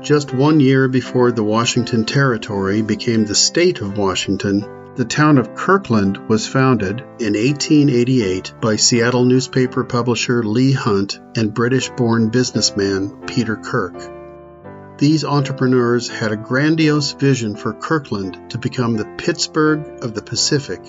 Just 1 year before the Washington Territory became the state of Washington, the town of Kirkland was founded in 1888 by Seattle newspaper publisher Leigh Hunt and British-born businessman Peter Kirk. These entrepreneurs had a grandiose vision for Kirkland to become the Pittsburgh of the Pacific.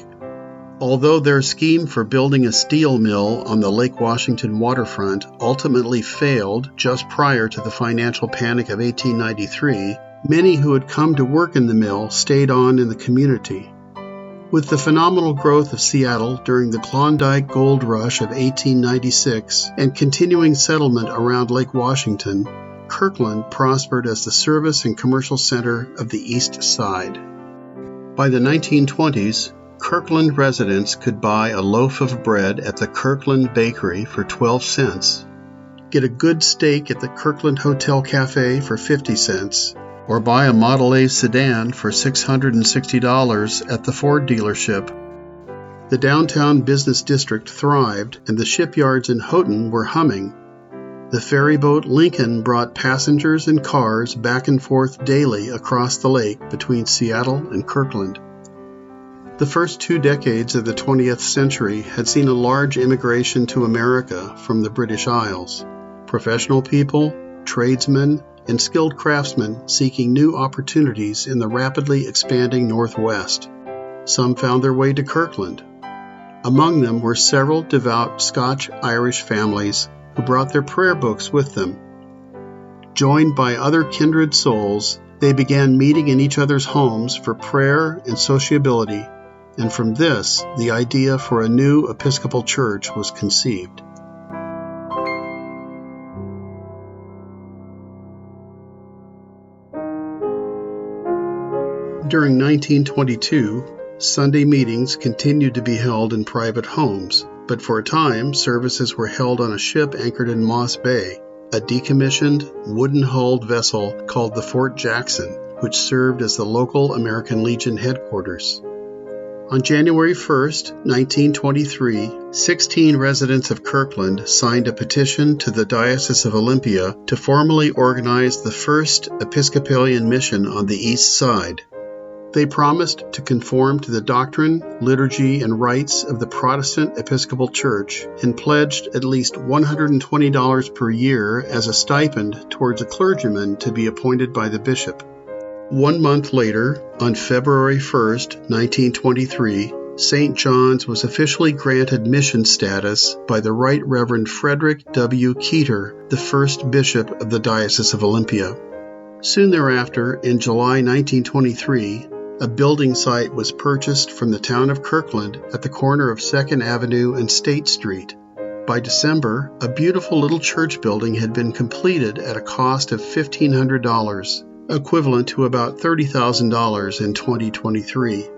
Although their scheme for building a steel mill on the Lake Washington waterfront ultimately failed just prior to the financial panic of 1893, many who had come to work in the mill stayed on in the community. With the phenomenal growth of Seattle during the Klondike Gold Rush of 1896 and continuing settlement around Lake Washington, Kirkland prospered as the service and commercial center of the East Side. By the 1920s, Kirkland residents could buy a loaf of bread at the Kirkland Bakery for 12 cents, get a good steak at the Kirkland Hotel Cafe for 50 cents, or buy a Model A sedan for $660 at the Ford dealership. The downtown business district thrived, and the shipyards in Houghton were humming. The ferryboat Lincoln brought passengers and cars back and forth daily across the lake between Seattle and Kirkland. The first 2 decades of the 20th century had seen a large immigration to America from the British Isles. Professional people, tradesmen, and skilled craftsmen seeking new opportunities in the rapidly expanding Northwest. Some found their way to Kirkland. Among them were several devout Scotch-Irish families who brought their prayer books with them. Joined by other kindred souls, they began meeting in each other's homes for prayer and sociability, and from this, the idea for a new Episcopal church was conceived. During 1922, Sunday meetings continued to be held in private homes, but for a time, services were held on a ship anchored in Moss Bay, a decommissioned, wooden-hulled vessel called the Fort Jackson, which served as the local American Legion headquarters. On January 1, 1923, 16 residents of Kirkland signed a petition to the Diocese of Olympia to formally organize the first Episcopalian mission on the East Side. They promised to conform to the doctrine, liturgy, and rites of the Protestant Episcopal Church and pledged at least $120 per year as a stipend towards a clergyman to be appointed by the bishop. 1 month later, on February 1, 1923, St. John's was officially granted mission status by the Right Reverend Frederick W. Keeter, the first bishop of the Diocese of Olympia. Soon thereafter, in July 1923, a building site was purchased from the town of Kirkland at the corner of 2nd Avenue and State Street. By December, a beautiful little church building had been completed at a cost of $1,500, equivalent to about $30,000 in 2023.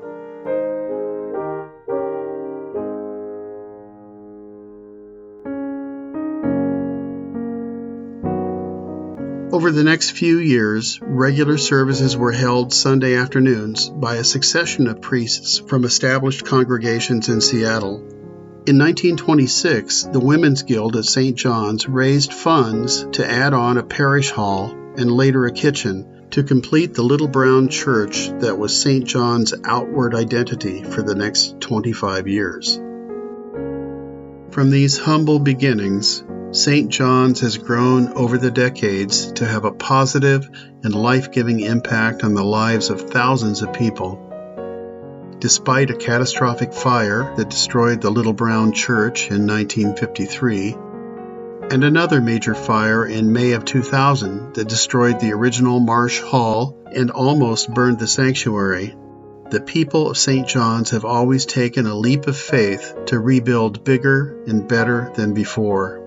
Over the next few years, regular services were held Sunday afternoons by a succession of priests from established congregations in Seattle. In 1926, the Women's Guild at St. John's raised funds to add on a parish hall and later a kitchen to complete the little brown church that was St. John's outward identity for the next 25 years. From these humble beginnings, St. John's has grown over the decades to have a positive and life-giving impact on the lives of thousands of people. Despite a catastrophic fire that destroyed the Little Brown Church in 1953, and another major fire in May of 2000 that destroyed the original Marsh Hall and almost burned the sanctuary, the people of St. John's have always taken a leap of faith to rebuild bigger and better than before.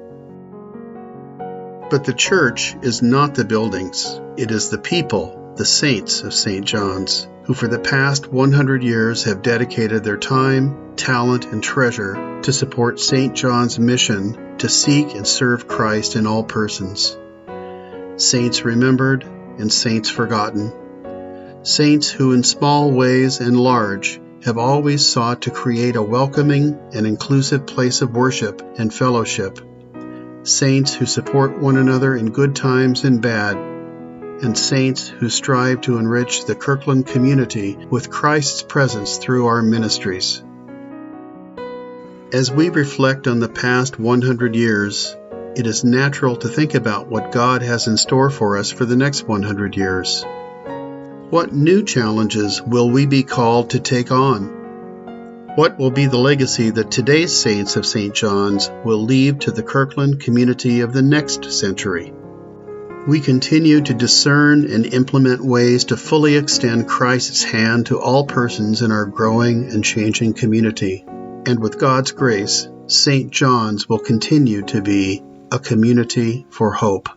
But the church is not the buildings. It is the people, the saints of St. John's, who for the past 100 years have dedicated their time, talent, and treasure to support St. John's mission to seek and serve Christ in all persons. Saints remembered and saints forgotten. Saints who in small ways and large have always sought to create a welcoming and inclusive place of worship and fellowship. Saints who support one another in good times and bad. and saints who strive to enrich the Kirkland community with Christ's presence through our ministries. As we reflect on the past 100 years, it is natural to think about what God has in store for us for the next 100 years. What new challenges will we be called to take on? What will be the legacy that today's saints of St. John's will leave to the Kirkland community of the next century? We continue to discern and implement ways to fully extend Christ's hand to all persons in our growing and changing community. And with God's grace, St. John's will continue to be a community for hope.